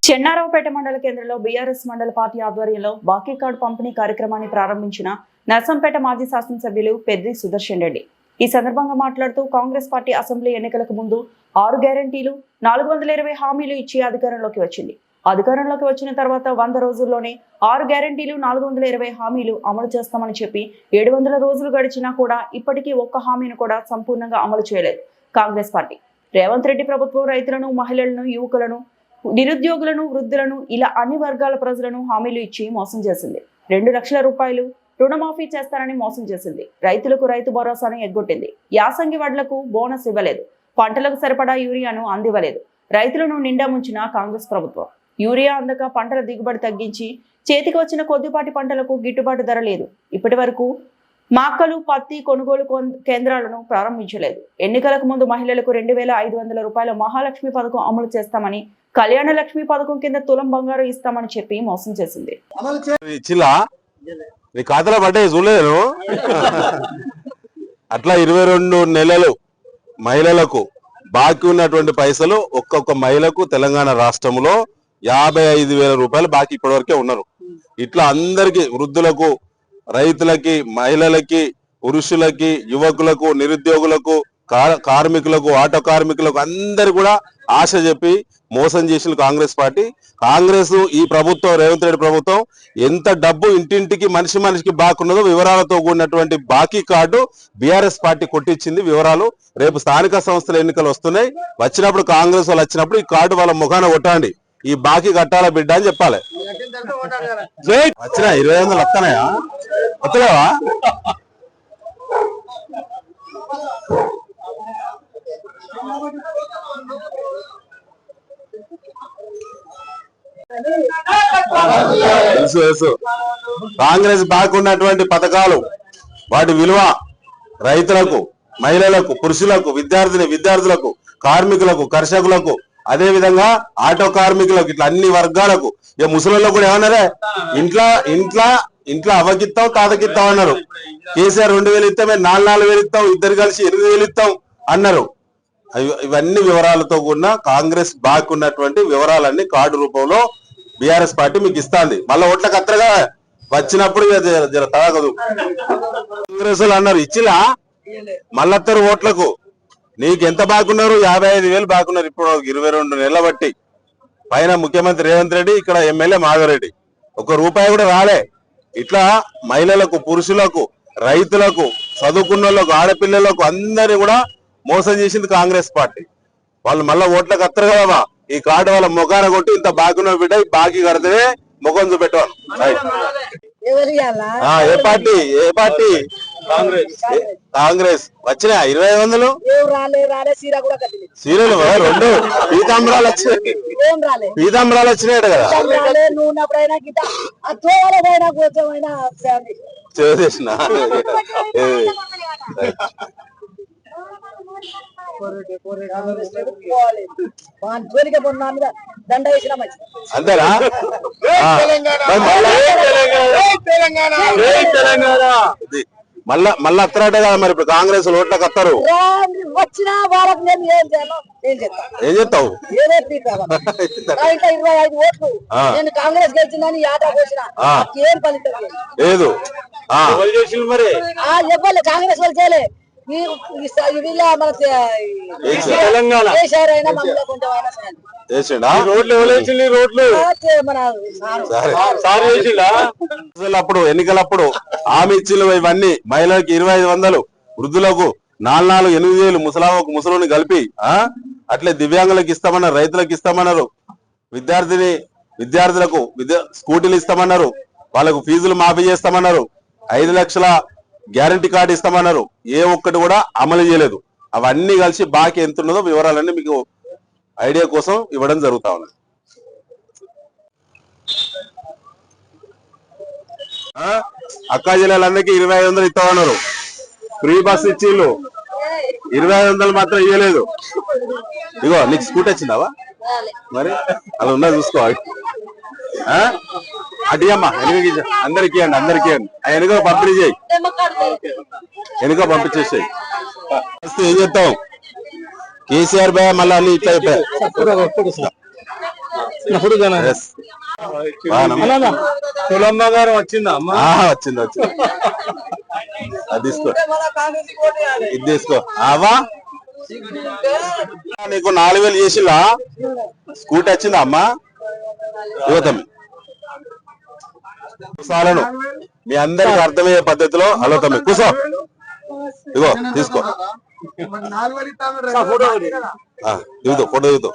చెన్నారావుపేట మండల కేంద్రంలో బీఆర్ఎస్ మండల పార్టీ ఆధ్వర్యంలో బాకీ కార్డు పంపిణీ కార్యక్రమాన్ని ప్రారంభించిన నర్సంపేట మాజీ శాసనసభ్యులు పెద్ది సుదర్శన్ రెడ్డి ఈ సందర్భంగా మాట్లాడుతూ కాంగ్రెస్ పార్టీ అసెంబ్లీ ఎన్నికలకు ముందు 6 గ్యారెంటీలు 420 హామీలు ఇచ్చి అధికారంలోకి వచ్చింది. అధికారంలోకి వచ్చిన తర్వాత 100 రోజుల్లోనే 6 గ్యారెంటీలు 420 హామీలు అమలు చేస్తామని చెప్పి 700 రోజులు గడిచినా కూడా ఇప్పటికీ ఒక్క హామీని కూడా సంపూర్ణంగా అమలు చేయలేదు. కాంగ్రెస్ పార్టీ రేవంత్ రెడ్డి ప్రభుత్వం రైతులను, మహిళలను, యువకులను, నిరుద్యోగులను, వృద్ధులను ఇలా అన్ని వర్గాల ప్రజలను హామీలు ఇచ్చి మోసం చేసింది. 2 లక్షల రూపాయలు రుణమాఫీ చేస్తారని మోసం చేసింది. రైతులకు రైతు భరోసాను ఎగ్గొట్టింది. యాసంగి వడ్లకు బోనస్ ఇవ్వలేదు. పంటలకు సరిపడా యూరియాను అందివ్వలేదు. రైతులను నిండా ముంచిన కాంగ్రెస్ ప్రభుత్వం యూరియా అందక పంటల దిగుబడి తగ్గించి చేతికి వచ్చిన కొద్దిపాటి పంటలకు గిట్టుబాటు ధర లేదు. ఇప్పటి వరకు మాక్కలు, పత్తి కొనుగోలు కేంద్రాలను ప్రారంభించలేదు. ఎన్నికలకు ముందు మహిళలకు 2500 రూపాయల మహాలక్ష్మి పథకం అమలు చేస్తామని, కళ్యాణ లక్ష్మి పథకం కింద తులం బంగారు ఇస్తామని చెప్పి మోసం చేసింది. చూడలేదు అట్లా 22 నెలలు మహిళలకు బాకీ ఉన్నటువంటి పైసలు ఒక్కొక్క మహిళకు తెలంగాణ రాష్ట్రంలో 55,000 రూపాయలు బాకీ ఇప్పటివరకే ఉన్నారు. ఇట్లా అందరికి, వృద్ధులకు, రైతులకి, మహిళలకి, పురుషులకి, యువకులకు, నిరుద్యోగులకు, కార్మికులకు, ఆటో కార్మికులకు అందరు కూడా ఆశ చెప్పి మోసం చేసిన కాంగ్రెస్ పార్టీ. కాంగ్రెస్ ఈ ప్రభుత్వం, రేవంత్ రెడ్డి ప్రభుత్వం ఎంత డబ్బు ఇంటింటికి మనిషికి బాకున్నదో వివరాలతో కూడినటువంటి బాకీ కార్డు బీఆర్ఎస్ పార్టీ కొట్టించింది. వివరాలు రేపు స్థానిక సంస్థల ఎన్నికలు వస్తున్నాయి. వచ్చినప్పుడు కాంగ్రెస్ వాళ్ళు వచ్చినప్పుడు ఈ కార్డు వాళ్ళ ముఖాన కొట్టండి, ఈ బాకీ కట్టాలా బిడ్డ అని చెప్పాలి. వచ్చినా 2500 వస్తున్నాయా? వస్తలేవా? తెలుసు. కాంగ్రెస్ బాగున్నటువంటి పథకాలు, వాటి విలువ రైతులకు, మహిళలకు, పురుషులకు, విద్యార్థులకు, కార్మికులకు, కర్షకులకు, అదే విధంగా ఆటో కార్మికులకు, ఇట్లా అన్ని వర్గాలకు. ఇక ముసలిలో కూడా ఏమన్నారే, ఇంట్లో అవకిత్తాం తాతకిత్తాం అన్నారు. కేసీఆర్ 2000 ఇస్తామే, 4,000 ఇస్తాం, ఇద్దరు కలిసి 8,000 ఇస్తాం అన్నారు. ఇవన్నీ వివరాలతో కూడిన కాంగ్రెస్ బాగున్నటువంటి వివరాలన్నీ కార్డు రూపంలో బీఆర్ఎస్ పార్టీ మీకు ఇస్తాంది. మళ్ళీ ఓట్లకు అత్తగా వచ్చినప్పుడు జర తాగదు. కాంగ్రెస్ అన్నారు ఇచ్చిలా, మళ్ళత్తరు ఓట్లకు. నీకు ఎంత బాగున్నారు? 55,000 బాగున్నారు. ఇప్పుడు 22 నెలల బట్టి పైన ముఖ్యమంత్రి రేవంత్ రెడ్డి, ఇక్కడ ఎమ్మెల్యే మాధవరెడ్డి, 1 రూపాయి కూడా రాలే. ఇట్లా మహిళలకు, పురుషులకు, రైతులకు, చదువుకున్నోళ్ళకు, ఆడపిల్లలకు అందరినీ కూడా మోసం చేసింది కాంగ్రెస్ పార్టీ. వాళ్ళు మళ్ళా ఓట్లకు అత్తరు కదమ్మా, ఈ కార్డు వాళ్ళ ముఖాన కొట్టి ఇంత బాగున్న బిడ్డ బాకీ కడితే ముఖం చూపెట్టవాలి. ఏ పార్టీ? కాంగ్రెస్. వచ్చినాయా 2500? సీరియల్ 2 పీతాంబరాలు వచ్చినాయి. పీతాంబరాలు వచ్చినాయట కదా. చేసిన అంతేనా? మళ్ళా అత్తరాట కదా మరి. ఇప్పుడు కాంగ్రెస్ ఓట్లకు అత్తరు. వచ్చినా వాళ్ళకి నేను ఏం చేస్తావు? 25 ఓట్లు నేను కాంగ్రెస్ గెలిచిందని యాత్ర కోసిన ఏం ఫలితం లేదు. మరి ఇవ్వాలి, కాంగ్రెస్ వాళ్ళు చేయలే. అప్పుడు ఎన్నికలప్పుడు హామీ ఇచ్చిలు ఇవన్నీ మహిళలకు 2,500, వృద్ధులకు 4,000, 8,000, ముసలోని కలిపి. అట్లే దివ్యాంగులకు ఇస్తామన్నారు, రైతులకు ఇస్తామన్నారు, విద్యార్థులకు స్కూటీలు ఇస్తామన్నారు, వాళ్ళకు ఫీజులు మాఫీ చేస్తామన్నారు, 5 లక్షల గ్యారంటీ కార్డు ఇస్తామన్నారు. ఏ ఒక్కటి కూడా అమలు చేయలేదు. అవన్నీ కలిసి బాకీ ఎంత ఉన్నదో వివరాలన్నీ మీకు ఐడియా కోసం ఇవ్వడం జరుగుతా ఉన్నది. అక్కా జిల్లాలందరికీ 2,500 ఇస్తామన్నారు. ఫ్రీ బస్ ఇచ్చిళ్ళు, 2,500 మాత్రం ఇవ్వలేదు. ఇగో నీకు స్కూటీ వచ్చిందావా? మరి అలా ఉన్నా చూసుకోవాలి. అటు అమ్మా వెనుక అందరికి ఇవ్వండి. వెనుక పంపిణీ చేయి, వెనుక పంపించేసాయి. ఏం చేస్తాం? కేసీఆర్ భయ మళ్ళీ అన్ని ఇట్లా అయిపోయాయి. Yes. బాగానా? తులం బంగారం వచ్చిందా అమ్మ? వచ్చింది అది తీసుకో, కాంగ్రెస్ ఓటు వేయాలి. ఇది తీసుకో. అవా నీకు 4000 చేసిలా స్కూటీ వచ్చిందా అమ్మా? యువతమ్మి కుసాలను మీ అందరికి అర్థమయ్యే పద్ధతిలో హలో తమ్మి కూసో, ఇగో తీసుకో, దిగుతూ ఫోటో దిగుతూ.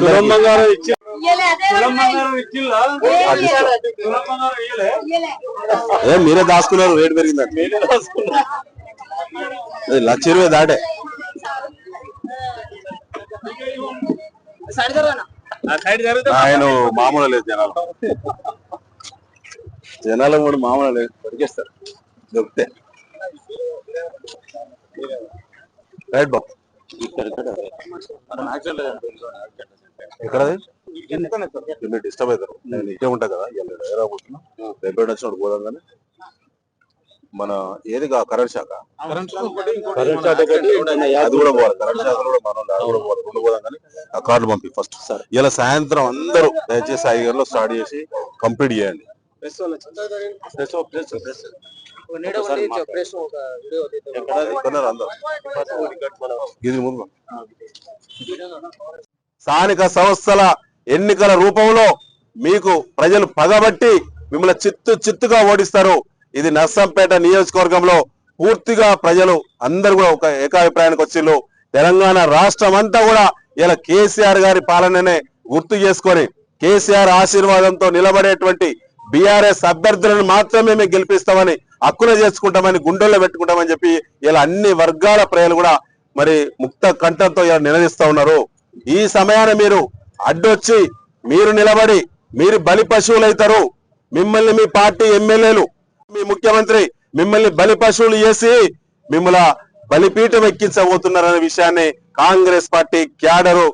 తులం బంగారం ఇచ్చి తులం బంగారం ఇచ్చిల్లా? తులం బంగారం ఇయ్యలే? ఏం మీరే దాచుకున్నారు, రేటు పెరిగిందండి. నేనే రాసుకున్నా. 1,20,000 దాటే. ఆ సైడ్ జరిగితే ఆయన మామూలు లేదు జనాలు కూడా మామూలు లేదు, దొరికేస్తారు దొరికితే. రైట్ బాబు ఎక్కడది మీరు డిస్టర్బ్ అవుతారు, నేను ఇటే ఉంటా కదా, పోతున్నా రేపు వచ్చినప్పుడు పోదాం. కానీ మన ఏది కరెంట్ శాఖ అది కూడా పోవాలి, కరెంట్ శాఖ కూడా మనం అది కూడా పోవాలి, రెండు పోదాం. కానీ ఆ కార్డు పంపి ఫస్ట్ ఇలా సాయంత్రం అందరూ దయచేసి 5 గంటలకు స్టార్ట్ చేసి కంప్లీట్ చేయండి. ఇది ముందు స్థానిక సంస్థల ఎన్నికల రూపంలో మీకు ప్రజలు పగబట్టి మిమ్మల్ని చిత్తుగా ఓడిస్తారు. ఇది నర్సంపేట నియోజకవర్గంలో పూర్తిగా ప్రజలు అందరూ కూడా ఒక ఏకాభిప్రాయానికి వచ్చిళ్ళు. తెలంగాణ రాష్ట్రం అంతా కూడా ఇలా కేసీఆర్ గారి పాలననే గుర్తు చేసుకొని కేసీఆర్ ఆశీర్వాదంతో నిలబడేటువంటి బీఆర్ఎస్ అభ్యర్థులను మాత్రమే మేము గెలిపిస్తామని, హక్కున చేసుకుంటామని, గుండెల్లో పెట్టుకుంటామని చెప్పి ఇలా అన్ని వర్గాల ప్రజలు కూడా మరి ముక్త కంఠంతో ఇలా నిలదీస్తా ఉన్నారు. ఈ సమయాన్ని మీరు అడ్డొచ్చి మీరు నిలబడి మీరు బలి పశువులు అవుతారు. మిమ్మల్ని మీ పార్టీ ఎమ్మెల్యేలు, మీ ముఖ్యమంత్రి మిమ్మల్ని బలి పశువులు చేసి మిమ్మల్ని బలిపీఠం ఎక్కించబోతున్నారనే విషయాన్ని కాంగ్రెస్ పార్టీ క్యాడరు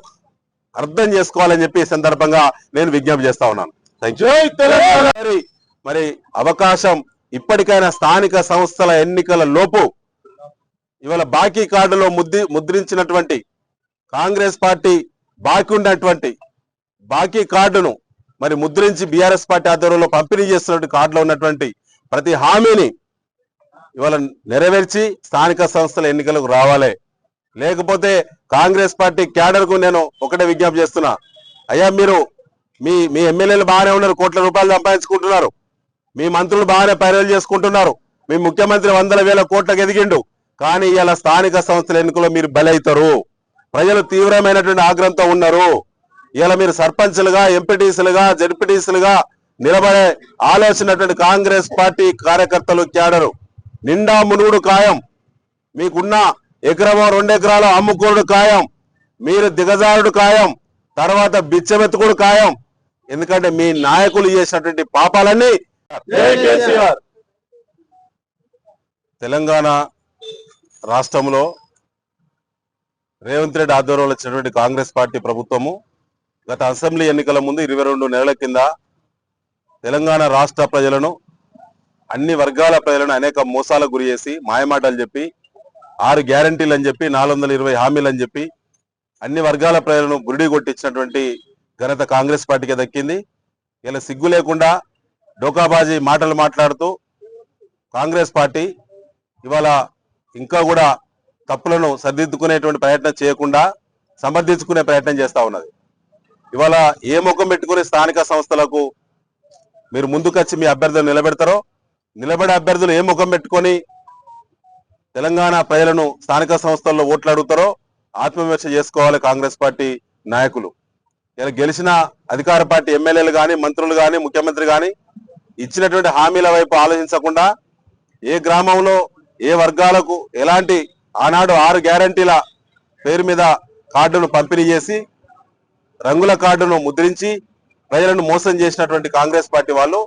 అర్థం చేసుకోవాలని చెప్పి ఈ సందర్భంగా నేను విజ్ఞప్తి చేస్తా ఉన్నాను. మరి అవకాశం ఇప్పటికైనా స్థానిక సంస్థల ఎన్నికల లోపు ఇవాళ బాకీ కార్డులో ముద్రించినటువంటి కాంగ్రెస్ పార్టీ బాకీ ఉన్నటువంటి బాకీ కార్డును మరి ముద్రించి బీఆర్ఎస్ పార్టీ ఆధ్వర్యంలో పంపిణీ చేస్తున్నటువంటి కార్డులో ఉన్నటువంటి ప్రతి హామీని ఇవాళ నెరవేర్చి స్థానిక సంస్థల ఎన్నికలకు రావాలి. లేకపోతే కాంగ్రెస్ పార్టీ క్యాడర్కు నేను ఒకటే విజ్ఞప్తి చేస్తున్నా, అయ్యా మీరు మీ ఎమ్మెల్యేలు బాగానే ఉన్నారు, కోట్ల రూపాయలు సంపాదించుకుంటున్నారు, మీ మంత్రులు బాగానే పైరలు చేసుకుంటున్నారు, మీ ముఖ్యమంత్రి 100,000 కోట్లకు ఎదిగిండు. కానీ ఇలా స్థానిక సంస్థల ఎన్నికల్లో మీరు బలైతారు. ప్రజలు తీవ్రమైనటువంటి ఆగ్రహంతో ఉన్నారు. ఇలా మీరు సర్పంచ్లుగా, ఎంపీటీసీలుగా, జడ్పీటీసీలుగా నిలబడే ఆలోచనటువంటి కాంగ్రెస్ పార్టీ కార్యకర్తలు క్యాడరు నిండా మునుగుడు ఖాయం. మీకున్న ఎకరమో 2 ఎకరాలు అమ్ముకోడు ఖాయం. మీరు దిగజారుడు ఖాయం. తర్వాత బిచ్చమెత్తుకుడు ఖాయం. ఎందుకంటే మీ నాయకులు చేసినటువంటి పాపాలన్నీ తెలంగాణ రాష్ట్రంలో రేవంత్ రెడ్డి ఆధ్వర్యంలో వచ్చినటువంటి కాంగ్రెస్ పార్టీ ప్రభుత్వము గత అసెంబ్లీ ఎన్నికల ముందు 22 నెలల కింద తెలంగాణ రాష్ట్ర ప్రజలను, అన్ని వర్గాల ప్రజలను అనేక మోసాలకు గురి చేసి మాయమాటలు చెప్పి 6 గ్యారంటీలు అని చెప్పి 420 హామీలు అని చెప్పి అన్ని వర్గాల ప్రజలను గురిడి కొట్టించినటువంటి ఘనత కాంగ్రెస్ పార్టీకి దక్కింది. ఇలా సిగ్గు లేకుండా డోకాబాజీ మాటలు మాట్లాడుతూ కాంగ్రెస్ పార్టీ ఇవాళ ఇంకా కూడా తప్పులను సరిదిద్దుకునేటువంటి ప్రయత్నం చేయకుండా సమర్థించుకునే ప్రయత్నం చేస్తా ఉన్నది. ఇవాళ ఏ ముఖం పెట్టుకుని స్థానిక సంస్థలకు మీరు ముందుకొచ్చి మీ అభ్యర్థులు నిలబెడతారో, నిలబడే అభ్యర్థులు ఏ ముఖం పెట్టుకొని తెలంగాణ ప్రజలను స్థానిక సంస్థల్లో ఓట్లు అడుగుతారో ఆత్మవిమర్శ చేసుకోవాలి కాంగ్రెస్ పార్టీ నాయకులు. ఇలా గెలిచిన అధికార పార్టీ ఎమ్మెల్యేలు కానీ, మంత్రులు కానీ, ముఖ్యమంత్రి కానీ ఇచ్చినటువంటి హామీల వైపు ఆలోచించకుండా ఏ గ్రామంలో ఏ వర్గాలకు ఎలాంటి ఆనాడు 6 గ్యారంటీల పేరు మీద కార్డును పంపిణీ చేసి రంగుల కార్డును ముద్రించి ప్రజలను మోసం చేసినటువంటి కాంగ్రెస్ పార్టీ వాళ్ళు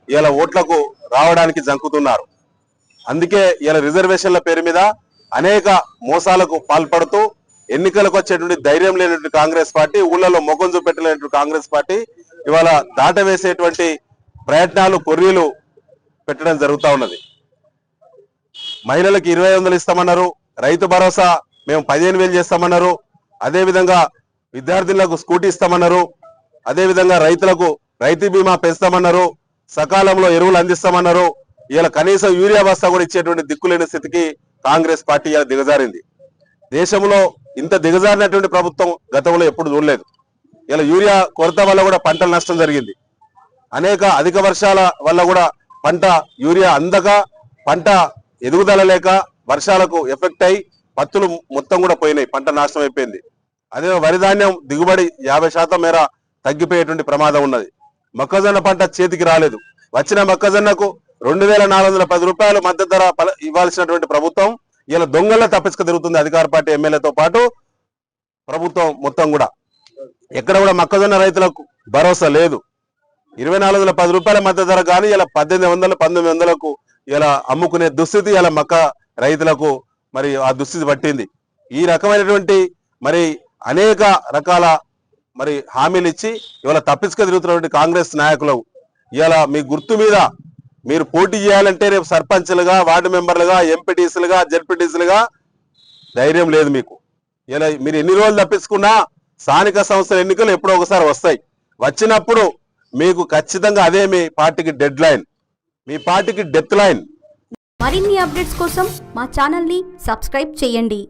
ఇలా ఓట్లకు రావడానికి జంకుతున్నారు. అందుకే ఇలా రిజర్వేషన్ల పేరు మీద అనేక మోసాలకు పాల్పడుతూ ఎన్నికలకు వచ్చేటువంటి ధైర్యం లేనటువంటి కాంగ్రెస్ పార్టీ, ఊళ్ళలో మొగం చూపెట్టలేనటువంటి కాంగ్రెస్ పార్టీ ఇవాళ దాటవేసేటువంటి ప్రయత్నాలు, కొర్రీలు పెట్టడం జరుగుతూ ఉన్నది. మహిళలకు 2,500 ఇస్తామన్నారు, రైతు భరోసా మేము 15,000 చేస్తామన్నారు. అదేవిధంగా విద్యార్థులకు స్కూటీ ఇస్తామన్నారు. అదేవిధంగా రైతులకు రైతు బీమా పెంచుతామన్నారు. సకాలంలో ఎరువులు అందిస్తామన్నారు. ఇలా కనీసం యూరియా బస్తా కూడా ఇచ్చేటువంటి దిక్కులేని స్థితికి కాంగ్రెస్ పార్టీ ఇలా దిగజారింది. దేశంలో ఇంత దిగజారినటువంటి ప్రభుత్వం గతంలో ఎప్పుడు చూడలేదు. ఇలా యూరియా కొరత వల్ల కూడా పంటల నష్టం జరిగింది. అనేక అధిక వర్షాల వల్ల కూడా పంట యూరియా అందక పంట ఎదుగుదల లేక వర్షాలకు ఎఫెక్ట్ అయి పత్తులు మొత్తం కూడా పోయినాయి. పంట నాశనం అయిపోయింది. అదే వరి ధాన్యం దిగుబడి 50% మేర తగ్గిపోయేటువంటి ప్రమాదం ఉన్నది. మొక్కజొన్న పంట చేతికి రాలేదు. వచ్చిన మొక్కజొన్నకు 2,410 రూపాయలు మద్దతు ధర ఇవ్వాల్సినటువంటి ప్రభుత్వం ఇలా దొంగల్లో తప్పించుకు తిరుగుతుంది. అధికార పార్టీ ఎమ్మెల్యేతో పాటు ప్రభుత్వం మొత్తం కూడా ఎక్కడ కూడా మొక్కజొన్న రైతులకు భరోసా లేదు. 2,410 రూపాయల మద్దతు ధర కానీ ఇలా 1,800 1,900కు ఇలా అమ్ముకునే దుస్థితి ఇలా మక్క రైతులకు మరి ఆ దుస్థితి పట్టింది. ఈ రకమైనటువంటి మరి అనేక రకాల మరి హామీలు ఇచ్చి ఇవాళ తప్పించుకు తిరుగుతున్నటువంటి కాంగ్రెస్ నాయకులు ఇవాళ మీ గుర్తు మీద మీరు పోటీ చేయాలంటే రేపు సర్పంచ్లుగా, వార్డు మెంబర్లుగా, ఎంపీటీసీలుగా, జెడ్పీటీసీలుగా ధైర్యం లేదు మీకు. ఇలా మీరు ఎన్ని రోజులు తప్పించుకున్నా స్థానిక సంస్థల ఎన్నికలు ఎప్పుడో ఒకసారి వస్తాయి. వచ్చినప్పుడు మీకు ఖచ్చితంగా అదే మీ పార్టీకి డెడ్ లైన్, మీ పార్టీకి డెత్ లైన్. మరిన్ని అప్డేట్స్ కోసం మా ఛానల్ ని సబ్స్క్రైబ్ చేయండి.